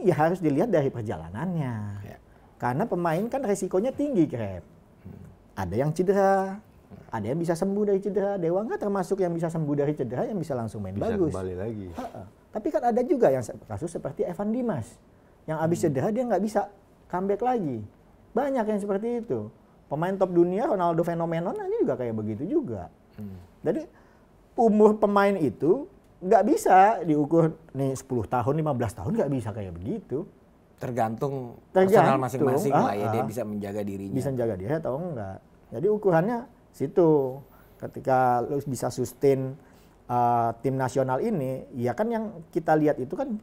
ya harus dilihat dari perjalanannya. Ya. Karena pemain kan resikonya tinggi, Krep. Ada yang cedera, ada yang bisa sembuh dari cedera. Dewa nggak termasuk yang bisa sembuh dari cedera, yang bisa langsung main bisa bagus. Bisa kembali lagi. Tapi kan ada juga yang kasus seperti Evan Dimas, yang habis cedera dia nggak bisa comeback lagi. Banyak yang seperti itu. Pemain top dunia, Ronaldo fenomenon aja juga kayak begitu juga. Jadi umur pemain itu nggak bisa diukur nih 10 tahun, 15 tahun nggak bisa kayak begitu. Tergantung personal masing-masing lah ya, dia bisa menjaga dirinya. Bisa menjaga diri atau enggak. Jadi ukurannya situ. Ketika lu bisa sustain tim nasional ini, ya kan yang kita lihat itu kan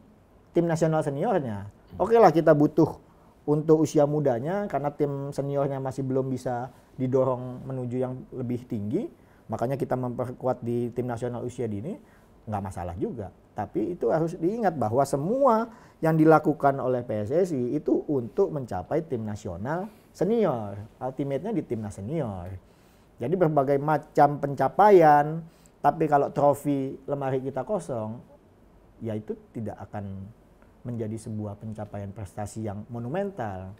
tim nasional seniornya. Oke lah, kita butuh untuk usia mudanya karena tim seniornya masih belum bisa didorong menuju yang lebih tinggi, makanya kita memperkuat di tim nasional usia dini, nggak masalah juga. Tapi itu harus diingat bahwa semua yang dilakukan oleh PSSI itu untuk mencapai tim nasional senior, ultimate-nya di timnas senior. Jadi berbagai macam pencapaian, tapi kalau trofi lemari kita kosong, ya itu tidak akan menjadi sebuah pencapaian prestasi yang monumental.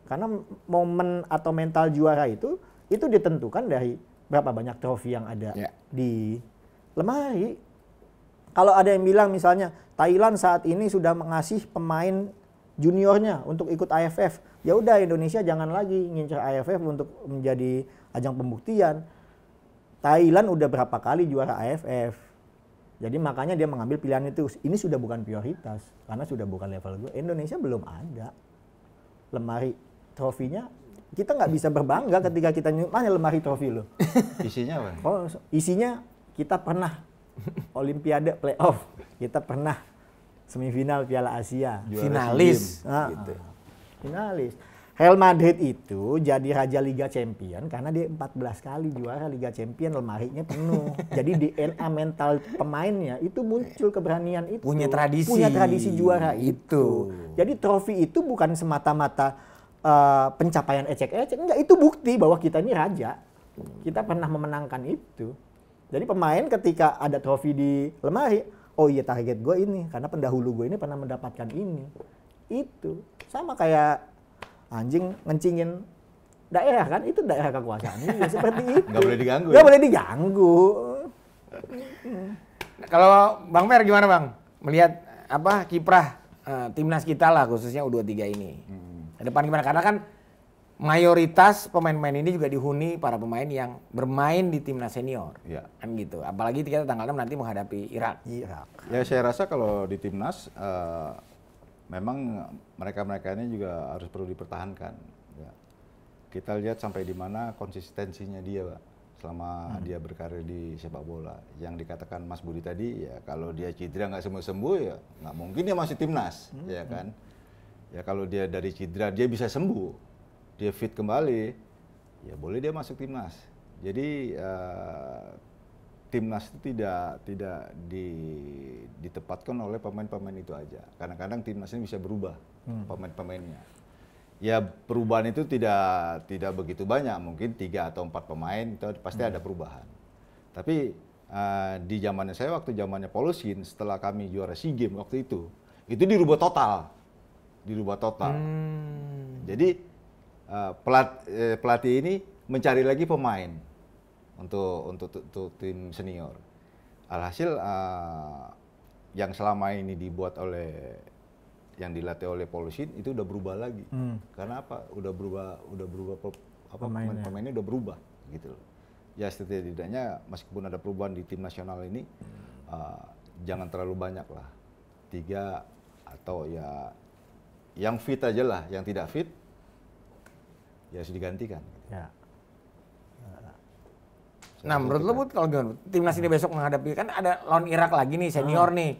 Karena momen atau mental juara itu ditentukan dari berapa banyak trofi yang ada di lemari. Kalau ada yang bilang misalnya Thailand saat ini sudah mengasih pemain juniornya untuk ikut AFF, ya udah Indonesia jangan lagi ngincer AFF untuk menjadi ajang pembuktian. Thailand udah berapa kali juara AFF. Jadi makanya dia mengambil pilihan itu. Ini sudah bukan prioritas karena sudah bukan level gue. Indonesia belum ada lemari trofinya. Kita nggak bisa berbangga ketika kita mana lemari trofi lo. Isinya apa? Oh, isinya kita pernah Olimpiade playoff, kita pernah semifinal Piala Asia, finalis, finalis. Real Madrid itu jadi raja Liga Champion karena dia 14 kali juara Liga Champion, lemarinya penuh. Jadi DNA mental pemainnya itu muncul keberanian itu. Punya tradisi. Punya tradisi juara itu. Jadi trofi itu bukan semata-mata pencapaian ecek-ecek, enggak, itu bukti bahwa kita ini raja. Kita pernah memenangkan itu. Jadi pemain ketika ada trofi di lemari, oh iya target gue ini karena pendahulu gue ini pernah mendapatkan ini. Itu sama kayak anjing ngencingin daerah kan, itu daerah kekuasaan ya, seperti itu. Nggak boleh diganggu. Nggak boleh diganggu. Kalau Bang Mer gimana Bang? Melihat apa kiprah timnas kita lah khususnya U23 ini. Ke depan gimana? Karena kan mayoritas pemain-pemain ini juga dihuni para pemain yang bermain di timnas senior. Ya. Kan gitu. Apalagi kita tanggal 6 nanti menghadapi Irak. Ya saya rasa kalau di timnas memang mereka-mereka ini juga harus perlu dipertahankan. Ya. Kita lihat sampai di mana konsistensinya dia, Pak, selama dia berkarir di sepak bola. Yang dikatakan Mas Budi tadi, ya kalau dia cedera nggak sembuh-sembuh, ya nggak mungkin dia masih timnas, ya kan? Ya kalau dia dari cedera dia bisa sembuh, dia fit kembali, ya boleh dia masuk timnas. Jadi timnas itu tidak ditempatkan oleh pemain-pemain itu aja. Kadang-kadang timnas ini bisa berubah pemain-pemainnya. Ya perubahan itu tidak begitu banyak, mungkin 3 atau 4 pemain itu pasti ada perubahan. Tapi di zamannya saya, waktu zamannya Polosin, setelah kami juara SEA Games waktu itu dirubah total. Jadi pelatih ini mencari lagi pemain untuk tim senior. Alhasil yang selama ini dibuat yang dilatih oleh Polosin itu udah berubah lagi. Karena apa? Udah berubah pemainnya udah berubah gitu loh. Ya setidaknya meskipun ada perubahan di tim nasional ini jangan terlalu banyak lah. 3 atau ya yang fit aja lah, yang tidak fit ya harus digantikan. Ya. Nah, menurut lo Bud, kalau gimana? Timnas ini besok menghadapi, kan ada lawan Irak lagi nih, senior nih.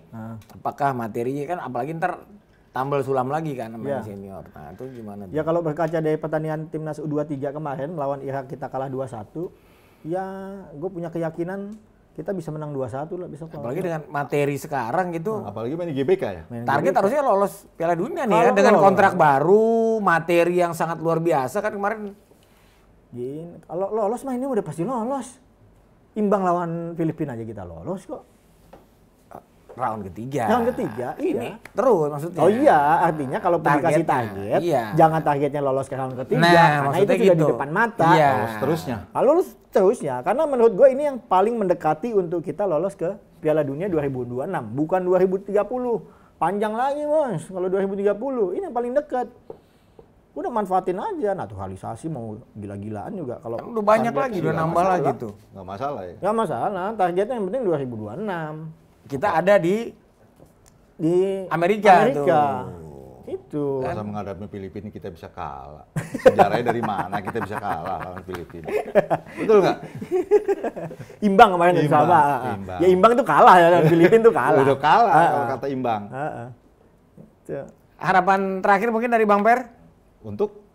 Apakah materinya kan, apalagi ntar tambal sulam lagi kan sama senior. Nah, itu gimana? Ya kalau berkaca dari pertandingan timnas U23 kemarin melawan Irak kita kalah 2-1, ya gue punya keyakinan kita bisa menang 2-1 lah besok. Apalagi dengan materi sekarang gitu. Apalagi main di GBK ya. Target harusnya lolos Piala Dunia nih ya, dengan kontrak baru, materi yang sangat luar biasa kan kemarin. Gini, kalau lolos mah ini udah pasti lolos. Imbang lawan Filipina aja kita lolos kok. Round ketiga. Round ketiga, iya. Ini terus maksudnya. Oh iya, artinya kalau dikasih target, jangan targetnya lolos ke round ketiga, karena itu sudah di depan mata. Iya. Lolos terusnya. Lulus terusnya, karena menurut gue ini yang paling mendekati untuk kita lolos ke Piala Dunia 2026, bukan 2030. Panjang lagi Mas, kalau 2030, ini yang paling dekat. Udah manfaatin aja, naturalisasi mau gila-gilaan juga. Kalau udah banyak lagi, udah nambah lagi tuh. Nggak masalah ya. Nggak masalah, targetnya yang penting 2026. Kita ada di Amerika. Tuh. Itu. Masa menghadapi Filipina kita bisa kalah. Sejarahnya dari mana kita bisa kalah lawan Filipina? Betul nggak? Imbang kemarin dari Sabah. Imbang. Ya imbang itu kalah ya, Filipina itu kalah. Udah kalah kalau kata imbang. Harapan terakhir mungkin dari Bang Per? Untuk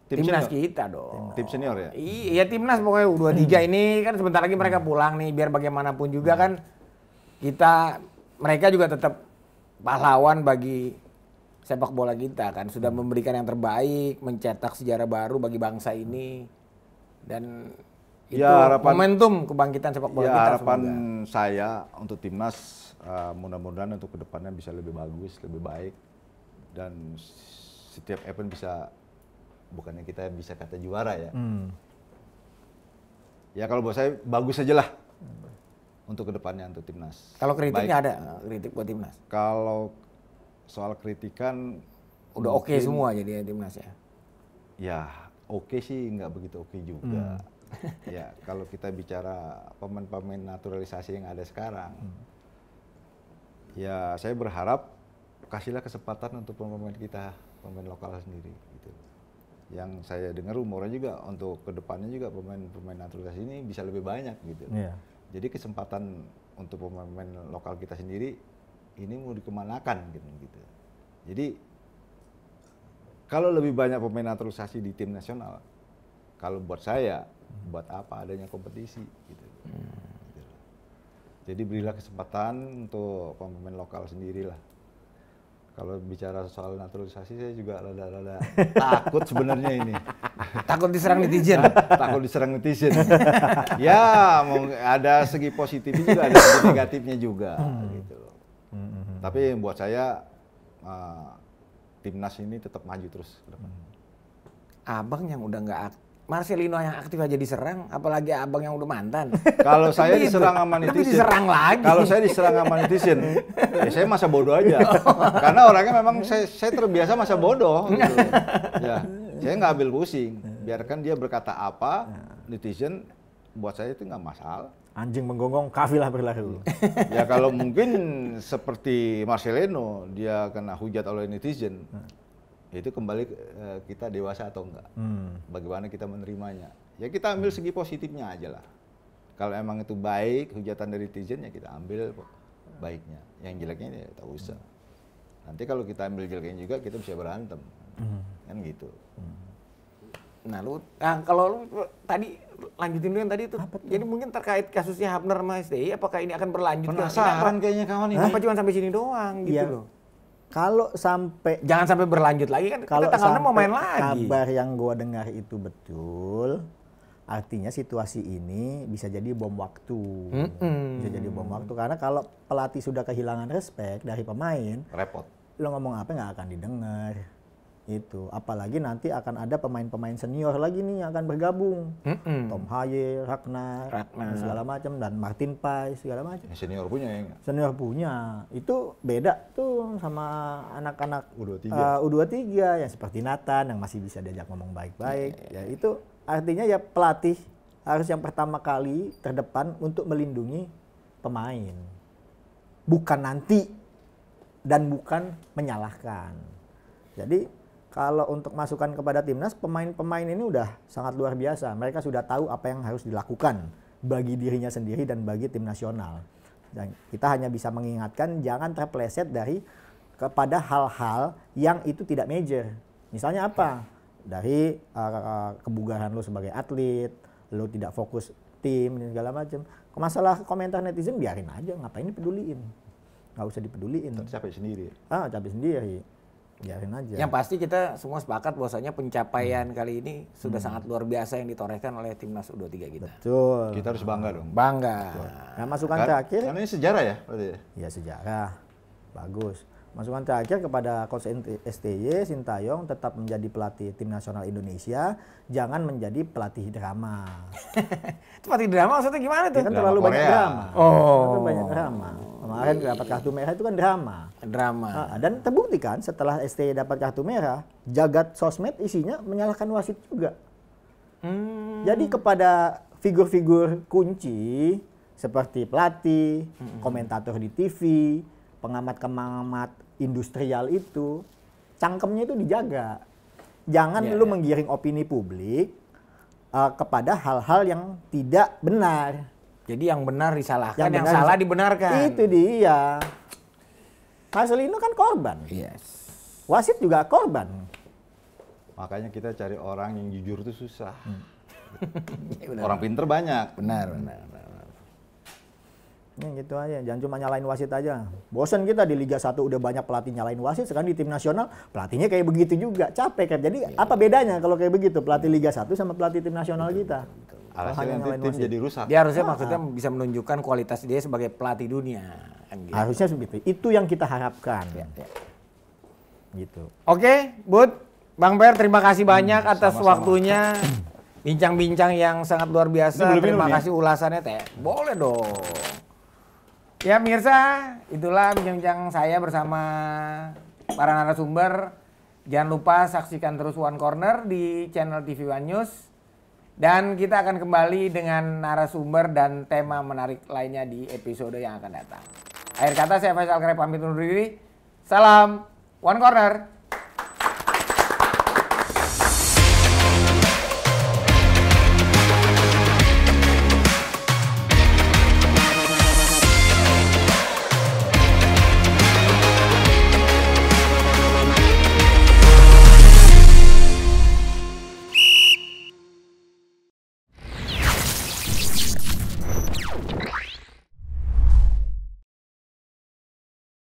timnas kita dong. Tim senior ya? Iya timnas pokoknya U23 ini kan sebentar lagi mereka pulang nih, biar bagaimanapun juga kan mereka juga tetap pahlawan bagi sepak bola kita kan, sudah memberikan yang terbaik, mencetak sejarah baru bagi bangsa ini, dan itu momentum kebangkitan sepak bola kita. Harapan saya untuk timnas mudah-mudahan untuk kedepannya bisa lebih bagus, lebih baik, dan setiap event bisa, bukannya kita bisa kata juara ya. Ya kalau buat saya bagus aja lah untuk kedepannya untuk timnas. Kalau kritiknya ada kritik buat timnas? Kalau soal kritikan udah oke semua jadi timnas ya? Ya oke sih, nggak begitu oke juga. Ya kalau kita bicara pemain-pemain naturalisasi yang ada sekarang, ya saya berharap kasihlah kesempatan untuk pemain kita, pemain lokal sendiri gitu. Yang saya dengar umurnya juga untuk kedepannya juga pemain naturalisasi ini bisa lebih banyak gitu. Jadi kesempatan untuk pemain lokal kita sendiri ini mau dikemanakan gitu. Jadi Kalau lebih banyak pemain naturalisasi di tim nasional, kalau buat saya, buat apa adanya kompetisi gitu. Jadi berilah kesempatan untuk pemain lokal sendirilah. Kalau bicara soal naturalisasi, saya juga rada-rada takut sebenarnya ini. Takut diserang netizen. Takut diserang netizen. Ya, ada segi positifnya juga, ada segi negatifnya juga. Gitu loh. Tapi buat saya, timnas ini tetap maju terus ke depan. Abang yang udah nggak Marcelino yang aktif aja diserang, apalagi abang yang udah mantan. Kalau saya diserang sama Itu netizen, diserang lagi. Kalau saya diserang sama netizen, ya saya masa bodoh aja. Karena orangnya memang saya terbiasa masa bodoh. Gitu. Ya, saya nggak ambil pusing. Biarkan dia berkata apa, netizen buat saya itu nggak masalah. Anjing menggonggong, kafilah berlalu. Ya kalau mungkin seperti Marcelino, dia kena hujat oleh netizen. Itu kembali kita dewasa atau enggak, bagaimana kita menerimanya. Ya kita ambil segi positifnya aja lah. Kalau emang itu baik, hujatan dari netizen ya kita ambil baiknya. Yang jeleknya ya tak usah. Nanti kalau kita ambil jeleknya juga kita bisa berantem, kan gitu. Nah kalau lu tadi lanjutin dulu yang tadi itu. Jadi mungkin terkait kasusnya Hapner sama STI, apakah ini akan berlanjut? Penasaran kayaknya kawan ini. Apa cuma sampai sini doang gitu Iya. loh? Kalau sampai Jangan sampai berlanjut lagi kan, kalau kita tanggal 6 mau main sampai lagi. kabar yang gua dengar itu betul, artinya situasi ini bisa jadi bom waktu. Bisa jadi bom waktu karena kalau pelatih sudah kehilangan respect dari pemain, Repot. lo ngomong apa nggak akan didengar. Itu apalagi nanti akan ada pemain-pemain senior lagi nih yang akan bergabung. Tom Haye, Ragnar, segala macam, dan Martin Pais segala macam. Senior punya ya. Senior punya. Itu beda tuh sama anak-anak U23. U23 yang seperti Nathan yang masih bisa diajak ngomong baik-baik. Ya itu artinya ya pelatih harus yang pertama kali terdepan untuk melindungi pemain. Bukan nanti dan bukan menyalahkan. Jadi kalau untuk masukan kepada timnas, pemain-pemain ini udah sangat luar biasa. Mereka sudah tahu apa yang harus dilakukan bagi dirinya sendiri dan bagi tim nasional. Dan kita hanya bisa mengingatkan jangan terpeleset dari kepada hal-hal yang itu tidak major. Misalnya apa? Dari kebugaran lo sebagai atlet, lo tidak fokus tim dan segala macam. Masalah komentar netizen biarin aja, ngapain dipeduliin? Nggak usah dipeduliin. Capek sendiri. Capek sendiri. Biarin aja. Yang pasti kita semua sepakat bahwasanya pencapaian kali ini sudah sangat luar biasa yang ditorehkan oleh timnas U23 kita. Betul. Kita harus bangga dong. Bangga. Nah, masukan terakhir. Karena ini sejarah ya, berarti ya? Ya sejarah. Bagus. Masukan terakhir kepada Coach STY, Sintayong tetap menjadi pelatih tim nasional Indonesia, jangan menjadi pelatih drama. Itu pelatih drama maksudnya gimana tuh? Dia kan Drama terlalu banyak Korea. drama. Terlalu banyak drama. Kemarin dapat kartu merah itu kan drama. Drama. Dan terbukti kan setelah STY dapat kartu merah, jagat sosmed isinya menyalahkan wasit juga. Jadi kepada figur-figur kunci seperti pelatih, komentator di TV, pengamat-pengamat industrial itu, cangkemnya itu dijaga. Jangan lu menggiring opini publik kepada hal-hal yang tidak benar. Jadi yang benar disalahkan, yang benar salah dibenarkan. Itu dia. Marcelino kan korban. Yes. Wasit juga korban. Makanya kita cari orang yang jujur itu susah. Ya, benar. Orang pinter banyak. Benar. Ya gitu aja, jangan cuma nyalain wasit aja. Bosan kita di Liga 1 udah banyak pelatih nyalain wasit, sekarang di tim nasional pelatihnya kayak begitu juga, capek kan. Jadi apa bedanya kalau kayak begitu pelatih Liga 1 sama pelatih tim nasional kita? Alhasil nanti tim jadi rusak. Dia harusnya maksudnya bisa menunjukkan kualitas dia sebagai pelatih dunia. Kan gitu. Harusnya begitu. Itu yang kita harapkan. Gitu. Oke, Bud, Bang Per, terima kasih banyak atas waktunya. Bincang-bincang yang sangat luar biasa. Terima kasih ulasannya, Teh. Boleh dong. Ya, mirsa, itulah bincang-bincang saya bersama para narasumber. Jangan lupa saksikan terus One Corner di channel TV One News. Dan kita akan kembali dengan narasumber dan tema menarik lainnya di episode yang akan datang. Akhir kata saya Faisal Kreb pamit undur diri. Salam One Corner.